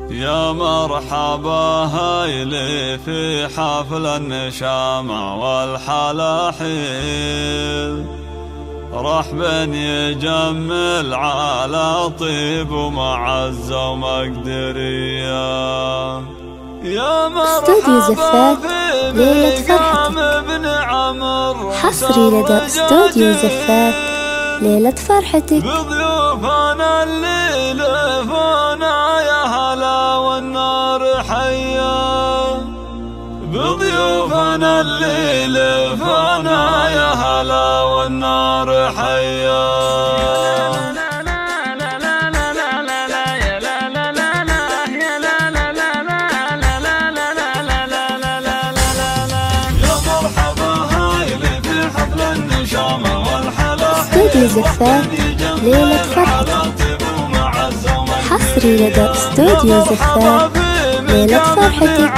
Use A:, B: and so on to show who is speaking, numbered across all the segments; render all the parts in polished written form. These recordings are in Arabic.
A: يا مرحبا هايلي في حفل النشامة والحلاحيل، رحبا يجمل على طيب ومعزة ومقدرية. يا مرحبا في مقام ابن عمر،
B: حصري لدى استوديو زفات ليلة فرحتك.
A: بضيوفنا اللي لفونا يا هلا والنار حيا، بضيوفنا اللي لفونا يا هلا والنار حيا.
B: استوديو زفات ليلة فرحتك. حصري لدى استوديو زفات ليلة فرحتك.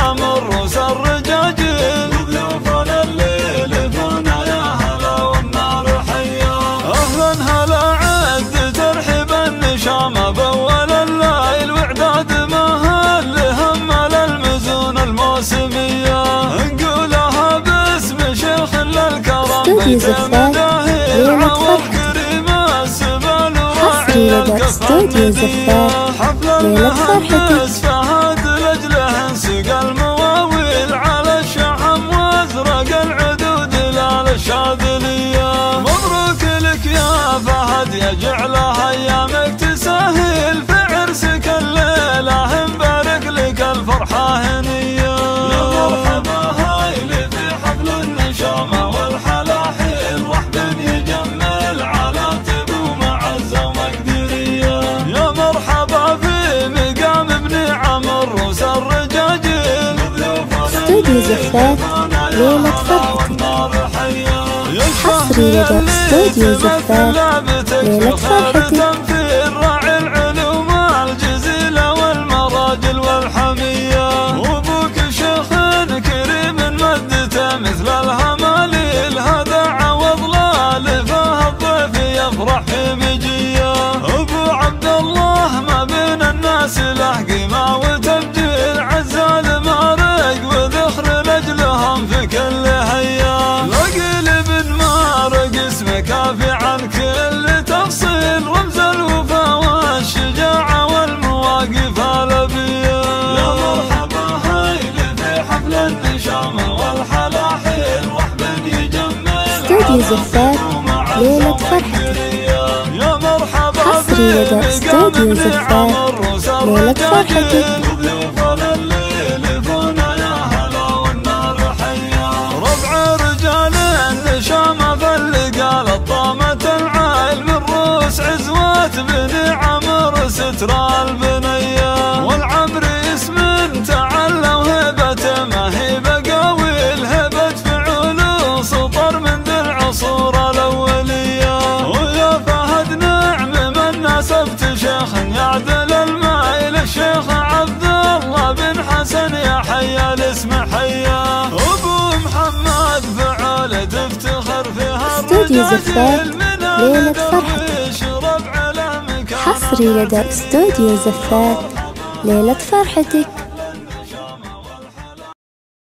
A: أهلا هلا عد ترحب النشامة بأول الليل، وإعداد مهل هم للمزون الموسمية، نقولها باسم شيخ للكرم
B: استوديو زفات ليلة فرحتك. حصري لدى استوديو زفات ليلة فرحتك.
A: فهد لجله انسق المواويل على الشحم وازرق العدود للشاذلية. مبروك لك يا فهد يا جعله ايامك تسهل، في عرسك الليلة نبارك لك الفرحة هنية. يا مرحبا هايلي في حفل النشامة والحلاحيل، رحبا يجمل على طيب ومعزة ومقدرية. يا مرحبا في مقام ابن عمر روس الرجاجيل،
B: استوديو زفات ليلة فرحتك. حصري لدى استوديو زفات ليلة فرحتك.
A: في الراعي العلوم الجزيلة والمراجل والحمية، وابوك شيخ كريم مدته مثل الهماليل، هذا عوض له فهد الضيف يفرح في مجيه. ابو عبد الله ما بين الناس له قيمة وتبجيل، عزال مارق وذخر لجلهم في كل هيا. لقيل بن مارق اسمه كافي عن كل تفصيل، رمز الوفا والشجاعة والمواقف الأبية. يا مرحبا هايلي في حفل النشامة والحلاحيل، رحبا يجمل
B: استوديو زفات ليلة فرحتك.
A: يا مرحبا
B: حصري لدى استوديو زفات ليلة فرحتك.
A: ربع رجال النشامة فالقال الطامة العائل، من روس عزوات بن عمر ستر البنية. والعمر اسم تعلى وهبته ما هي بقاويل، هبة فعول وسطر من ذي العصور الأولية. ويا فهد نعم من نسبت شيخ يعدل المايل، الشيخ عبد الله بن حسن يا حيا الاسم حيا. ابو محمد فعول تفتخر فيها
B: استوديو زفات ليلة فرحتك. حصري لدى استوديو زفات ليلة فرحتك.